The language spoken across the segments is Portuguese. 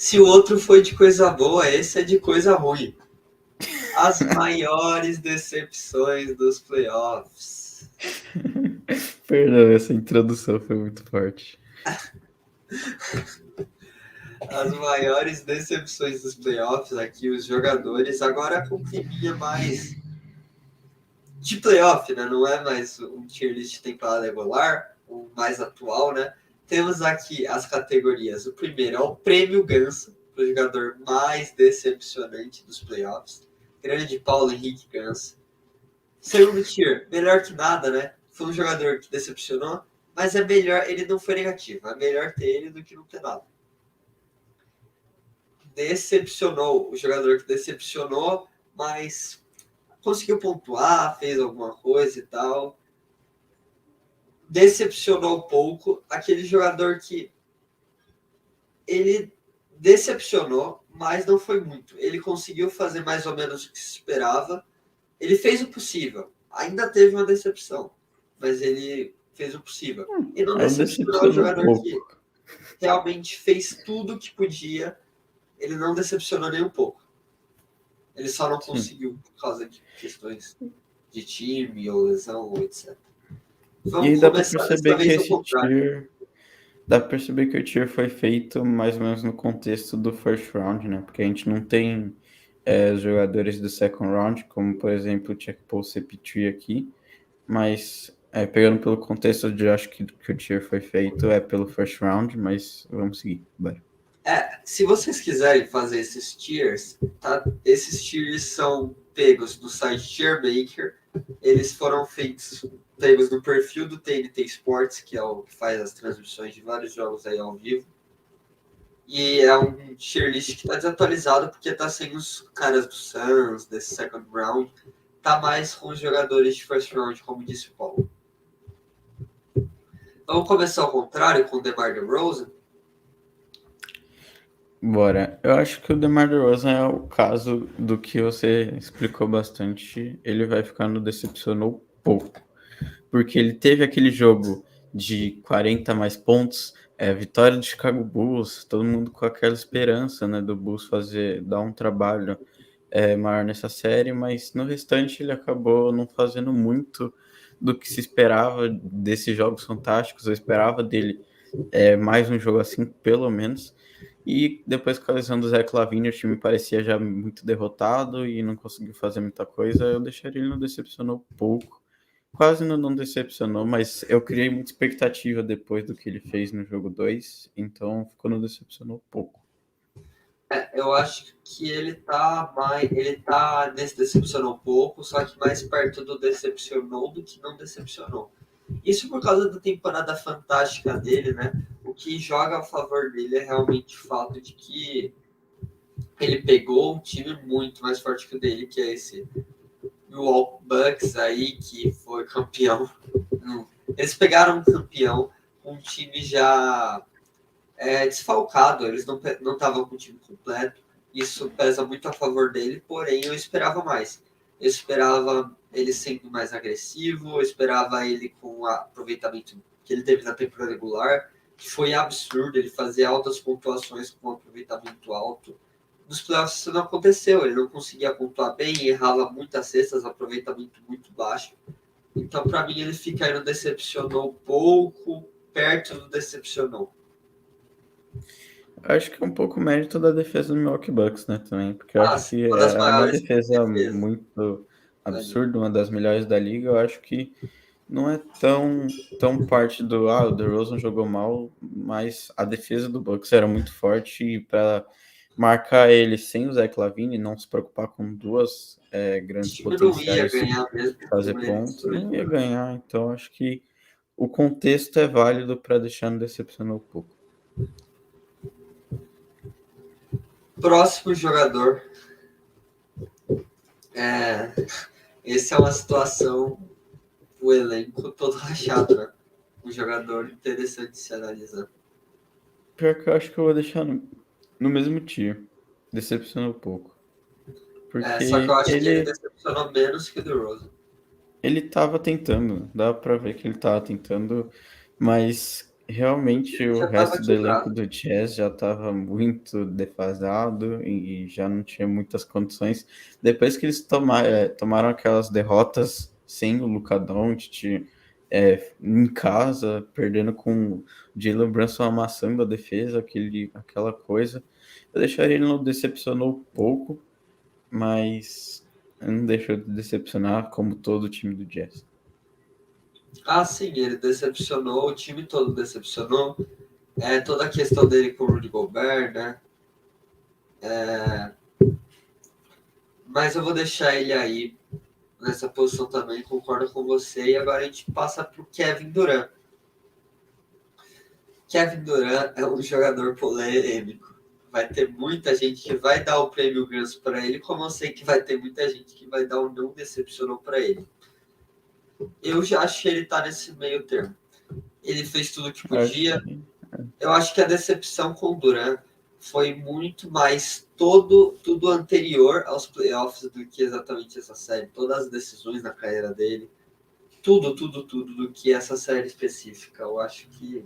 Se o outro foi de coisa boa, esse é de coisa ruim. As maiores decepções dos playoffs. Perdão, essa introdução foi muito forte. As maiores decepções dos playoffs aqui, os jogadores, agora com climinha mais de playoff, né? Não é mais um tier list de temporada regular, o mais atual, né? Temos aqui as categorias. O primeiro é o Prêmio Ganso, o jogador mais decepcionante dos playoffs. Grande Paulo Henrique Ganso. Segundo tier, melhor que nada, né? Foi um jogador que decepcionou, mas é melhor, ele não foi negativo. É melhor ter ele do que não ter nada. Decepcionou, o jogador que decepcionou, mas conseguiu pontuar, fez alguma coisa e tal. Decepcionou um pouco aquele jogador que ele decepcionou, mas não foi muito. Ele conseguiu fazer mais ou menos o que se esperava. Ele fez o possível. Ainda teve uma decepção, mas ele fez o possível. E não Aí decepcionou o decepcionou um jogador que pouco. realmente fez tudo o que podia. Ele não decepcionou nem um pouco. Ele só não Sim. conseguiu por causa de questões de time ou lesão ou etc. E Vamos aí dá pra começar dessa perceber que vez ao esse contrário. tier. Dá pra perceber que o tier foi feito mais ou menos no contexto do first round, né? Porque a gente não tem os jogadores do second round, como por exemplo o Check Paul CP3 aqui. Mas pegando pelo contexto de acho que o tier foi feito é pelo first round, mas vamos seguir. Bora. Se vocês quiserem fazer esses tiers, tá? Esses tiers são pegos do site Tiermaker. Eles foram pegos no perfil do TNT Sports, que é o que faz as transmissões de vários jogos aí ao vivo. E é um tier list que está desatualizado porque tá sem os caras do Suns, desse second round. Tá mais com os jogadores de first round, como disse o Paulo. Vamos começar ao contrário com o DeMar DeRozan. Bora. Eu acho que o DeMar DeRozan é o caso do que você explicou bastante. Ele vai ficar no decepcionou pouco. Porque ele teve aquele jogo de 40 mais pontos, vitória do Chicago Bulls, todo mundo com aquela esperança, né, do Bulls dar um trabalho maior nessa série, mas no restante ele acabou não fazendo muito do que se esperava desses jogos fantásticos. Eu esperava dele mais um jogo assim, pelo menos. E depois com a lesão do Zach LaVine, o time parecia já muito derrotado e não conseguiu fazer muita coisa. Eu deixaria ele não decepcionou pouco. Quase não decepcionou, mas eu criei muita expectativa depois do que ele fez no jogo 2, então ficou não decepcionou pouco. Eu acho que ele tá decepcionou um pouco, só que mais perto do decepcionou do que não decepcionou. Isso por causa da temporada fantástica dele, né? O que joga a favor dele é realmente o fato de que ele pegou um time muito mais forte que o dele, que é esse Milwaukee Bucks aí, que foi campeão. Eles pegaram um campeão com um time já desfalcado, eles não estavam com o time completo. Isso pesa muito a favor dele, porém eu esperava mais. Eu esperava ele sendo mais agressivo, eu esperava ele com o aproveitamento que ele teve na temporada regular, que foi absurdo, ele fazia altas pontuações com um aproveitamento alto. Nos playoffs isso não aconteceu, ele não conseguia pontuar bem, errava muitas cestas, aproveitamento muito baixo. Então, para mim, ele fica aí no decepcionou pouco, perto do decepcionou. Acho que é um pouco mérito da defesa do Milwaukee Bucks, né, também, porque eu acho que Uma das é uma maiores defesa defesas muito da liga. absurda, uma das melhores da liga. Eu acho que não é tão parte o DeRozan jogou mal, mas a defesa do Bucks era muito forte e para marcar ele sem o Zach LaVine, não se preocupar com duas O grandes time não ia potenciais ganhar mesmo de com fazer ele pontos, não destruindo. ia ganhar. Então acho que o contexto é válido para deixar no decepcionar um pouco. Próximo jogador. Esse é uma situação, o elenco todo rachado, né? Um jogador interessante de se analisar. Pior que eu acho que eu vou deixar no mesmo tier. Decepcionou um pouco. Só que eu Porque acho que ele decepcionou menos que o DeRozan. ele tava tentando, dá pra ver que ele tava tentando, mas Realmente Ele o já estava resto do elenco quebrado. do Jazz já estava muito defasado e já não tinha muitas condições. Depois que eles tomaram aquelas derrotas sem o Luka Doncic em casa, perdendo com o Jalen Brunson amassando a defesa, aquela coisa, eu deixaria ele não decepcionou um pouco, mas não deixou de decepcionar como todo o time do Jazz. Ah, sim, ele decepcionou, o time todo decepcionou. Toda a questão dele com o Rudy Gobert, né? Mas eu vou deixar ele aí nessa posição também, concordo com você. E agora a gente passa para o Kevin Durant. Kevin Durant é um jogador polêmico. Vai ter muita gente que vai dar o prêmio ganso para ele, como eu sei que vai ter muita gente que vai dar o não decepcionou para ele. Eu já acho que ele tá nesse meio termo. Ele fez tudo o que Acho podia. que Eu acho que a decepção com o Durant foi muito mais tudo anterior aos playoffs do que exatamente essa série. Todas as decisões na carreira dele, tudo do que essa série específica. Eu acho que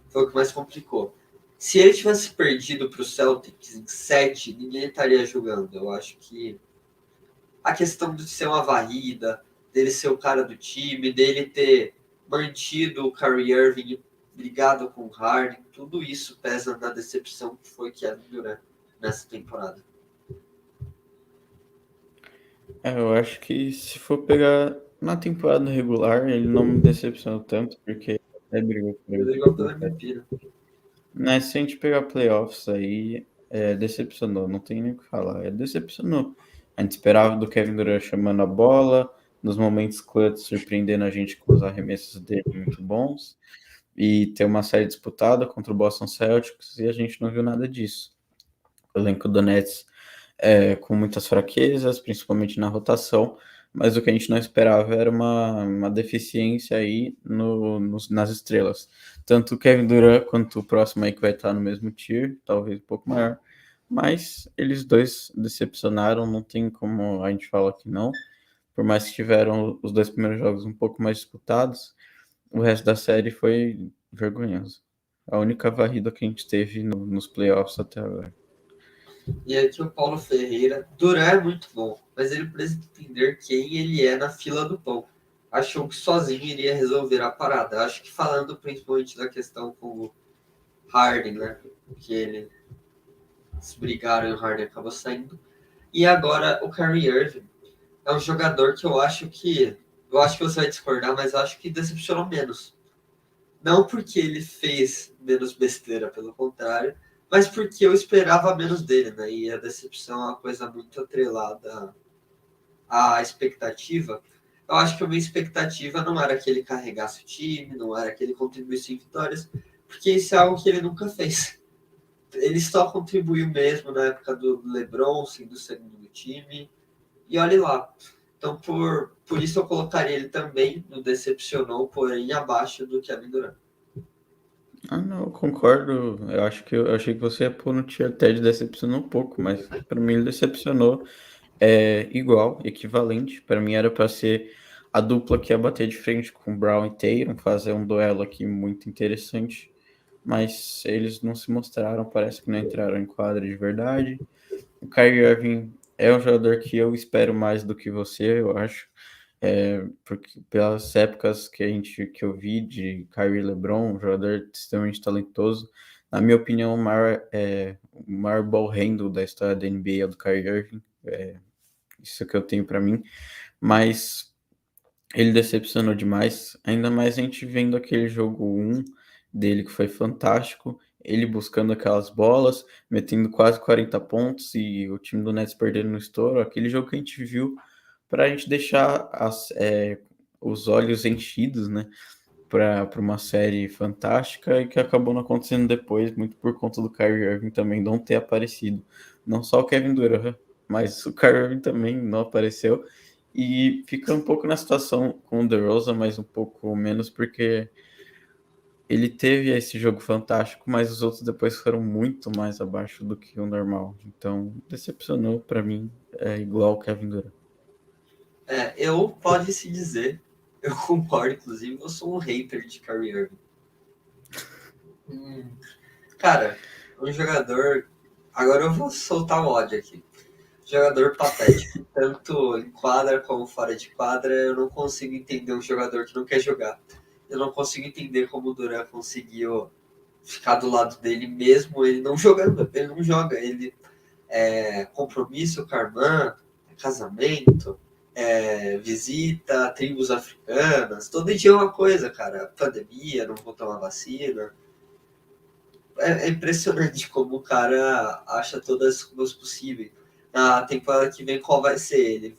foi o que mais complicou. Se ele tivesse perdido para o Celtics em 7, ninguém estaria jogando. Eu acho que a questão de ser uma varrida, dele ser o cara do time, dele ter mantido o Kyrie Irving brigado com o Harden, tudo isso pesa na decepção que foi Kevin Durant nessa temporada. eu acho que se for pegar na temporada regular, ele não me decepcionou tanto, porque até brigou por Ele ligou MVP. pelo MVP, né? Mas se a gente pegar playoffs aí, decepcionou, não tem nem o que falar, decepcionou. A gente esperava do Kevin Durant chamando a bola, nos momentos clutch surpreendendo a gente com os arremessos dele muito bons, e ter uma série disputada contra o Boston Celtics, e a gente não viu nada disso. O elenco do Nets com muitas fraquezas, principalmente na rotação, mas o que a gente não esperava era uma deficiência aí nas estrelas. Tanto o Kevin Durant quanto o próximo aí que vai estar no mesmo tier, talvez um pouco maior, mas eles dois decepcionaram, não tem como a gente falar que não, por mais que tiveram os dois primeiros jogos um pouco mais disputados, o resto da série foi vergonhoso. A única varrida que a gente teve nos playoffs até agora. E aqui o Paulo Ferreira. Durant é muito bom, mas ele precisa entender quem ele é na fila do pão. Achou que sozinho iria resolver a parada. Acho que falando principalmente da questão com o Harden, né? Que eles brigaram e o Harden acabou saindo. E agora o Kyrie Irving é um jogador que eu acho que. Eu acho que você vai discordar, mas eu acho que decepcionou menos. Não porque ele fez menos besteira, pelo contrário, mas porque eu esperava menos dele, né? E a decepção é uma coisa muito atrelada à expectativa. Eu acho que a minha expectativa não era que ele carregasse o time, não era que ele contribuísse em vitórias, porque isso é algo que ele nunca fez. Ele só contribuiu mesmo na época do LeBron, sendo o segundo do time, e olhe lá. Então, por isso eu colocaria ele também no decepcionou, porém abaixo do Kevin Durant. Ah, não, eu concordo. Eu achei que você ia pôr no tier até de decepcionou um pouco, mas para mim ele decepcionou igual, equivalente. Para mim era para ser a dupla que ia bater de frente com Brown e Tatum, fazer um duelo aqui muito interessante, mas eles não se mostraram, parece que não entraram em quadra de verdade. O Kyrie Irving é um jogador que eu espero mais do que você, eu acho. Porque pelas épocas que eu vi de Kyrie LeBron, um jogador extremamente talentoso, na minha opinião, o maior ball handle da história da NBA é o do Kyrie Irving. Isso que eu tenho para mim, mas ele decepcionou demais, ainda mais a gente vendo aquele jogo um dele que foi fantástico, ele buscando aquelas bolas, metendo quase 40 pontos e o time do Nets perdendo no estouro, aquele jogo que a gente viu para a gente deixar os olhos enchidos, né, para uma série fantástica e que acabou não acontecendo depois, muito por conta do Kyrie Irving também não ter aparecido. Não só o Kevin Durant, mas o Kyrie Irving também não apareceu. E fica um pouco na situação com o DeRozan, mas um pouco menos porque ele teve esse jogo fantástico, mas os outros depois foram muito mais abaixo do que o normal. Então, decepcionou para mim, é igual o Kevin Durant. Eu pode se dizer, eu concordo, inclusive, eu sou um hater de Kyrie Irving. Hum, Cara, um jogador. Agora eu vou soltar um ódio aqui. Jogador patético. Tanto em quadra como fora de quadra, eu não consigo entender um jogador que não quer jogar. Eu não consigo entender como o Duran conseguiu ficar do lado dele mesmo ele não jogando. Ele não joga. Ele é compromisso com a irmã, é casamento, visita tribos africanas. Todo dia é uma coisa, cara. Pandemia, não vou tomar vacina. É impressionante como o cara acha todas as desculpas possíveis. Na temporada que vem, qual vai ser? Ele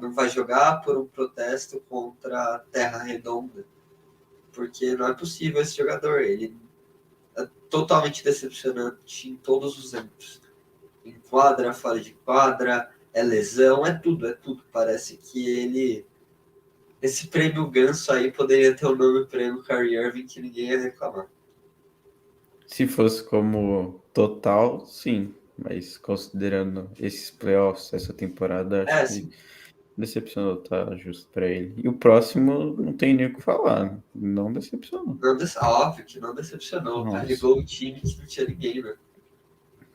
não vai jogar por um protesto contra a Terra Redonda, porque não é possível esse jogador. Ele é totalmente decepcionante em todos os âmbitos. Em quadra, fora de quadra, é lesão, é tudo, é tudo. Parece que esse prêmio Ganso aí poderia ter o nome prêmio Kyrie Irving que ninguém ia reclamar. Se fosse como total, sim. Mas considerando esses playoffs, essa temporada, acho que Sim. decepcionou, tá justo pra ele. E o próximo não tem nem o que falar, né? Não decepcionou. Óbvio que não decepcionou. Nossa. Carregou o time que não tinha ninguém, né?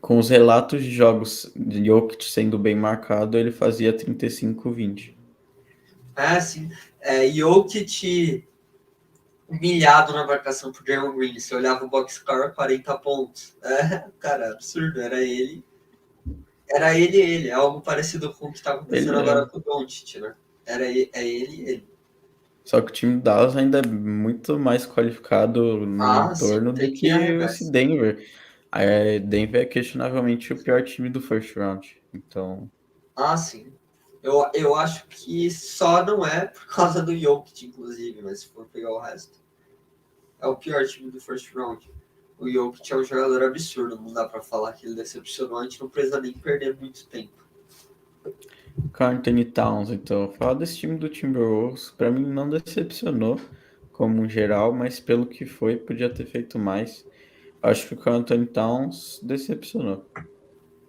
Com os relatos de jogos de Jokic sendo bem marcado, ele fazia 35-20. Sim. Jokic humilhado na marcação por Draymond Green. Você olhava o box score, 40 pontos. Cara, absurdo. Era ele. É algo parecido com o que tá acontecendo Ele agora é. com o Doncic, né? Ele. Só que o time do Dallas ainda é muito mais qualificado no Sim, entorno do tem que que arregar esse isso. Denver. Denver é questionavelmente o pior time do first round. Então, Sim. Eu acho que só não é por causa do Jokic, inclusive, mas se for pegar o resto. É o pior time do first round. O Jokic é um jogador absurdo, não dá pra falar que ele decepcionou, a gente não precisa nem perder muito tempo. Karl Anthony Towns, então, falar desse time do Timberwolves, pra mim não decepcionou como um geral, mas pelo que foi, podia ter feito mais. Acho que o Karl Anthony Towns decepcionou.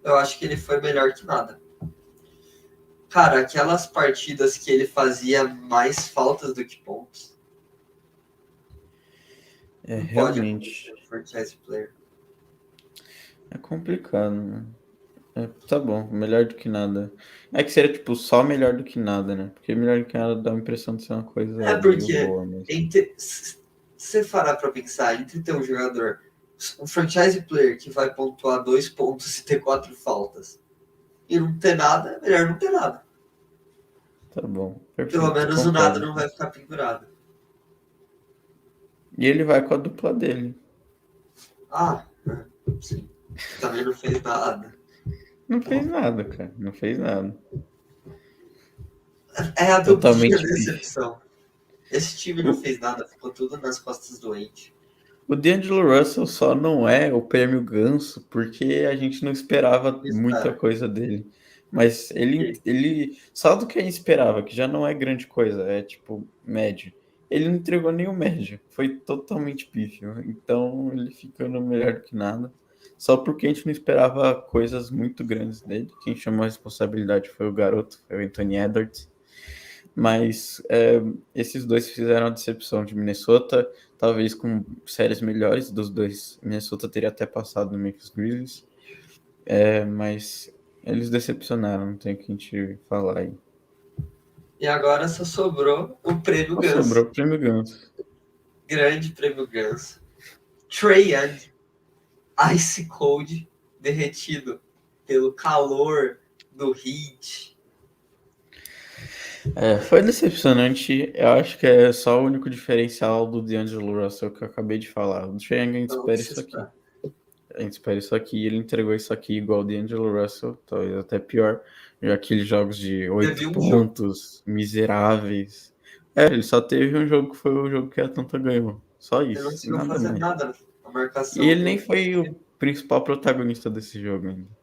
Eu acho que ele foi melhor que nada. Cara, aquelas partidas que ele fazia mais faltas do que pontos, É, não pode realmente, acontecer no franchise player. é complicado, né? Tá bom, melhor do que nada. É que seria, tipo, só melhor do que nada, né? Porque melhor do que nada dá a impressão de ser uma coisa meio Porque boa mesmo. se você parar pra pensar, entre ter um jogador, um franchise player que vai pontuar 2 pontos e ter 4 faltas, e não ter nada, é melhor não ter nada. Tá bom, Pelo perfeito, menos o nada concordo. não vai ficar pendurado. E ele vai com a dupla dele. Ah, sim. Também não fez nada. Não fez nada, cara. Não fez nada. É a duplinha Totalmente pífio. decepção. Esse time não O, fez nada, ficou tudo nas costas do Ente. o D'Angelo Russell só não é o prêmio Ganso porque a gente não esperava muita Espera. coisa dele. Mas ele só do que a gente esperava, que já não é grande coisa, é tipo médio. Ele não entregou nem o médio, foi totalmente pífio. Então ele fica no melhor do que nada. Só porque a gente não esperava coisas muito grandes dele. Quem chamou a responsabilidade foi o garoto, foi o Anthony Edwards. Mas esses dois fizeram a decepção de Minnesota, talvez com séries melhores dos dois. Minnesota teria até passado no Memphis Grizzlies, mas eles decepcionaram, não tem o que a gente falar aí. E agora só sobrou o prêmio Só Ganso. sobrou o prêmio Ganso. Grande prêmio Ganso. Trae Young, Ice Cold, derretido pelo calor do Heat. Foi decepcionante, eu acho que é só o único diferencial do D'Angelo Russell que eu acabei de falar. O Trae Young, a gente Então, o que espera você isso aqui. espera? A gente espera isso aqui, ele entregou isso aqui igual o D'Angelo Russell, talvez até pior, já aqueles jogos de Teve 8 um jogo. pontos, miseráveis. Ele só teve um jogo que foi o jogo que a Atlanta ganhou, só Ele não isso, conseguiu nada fazer mais. nada. A E marcação ele nem do. foi o principal protagonista desse jogo ainda.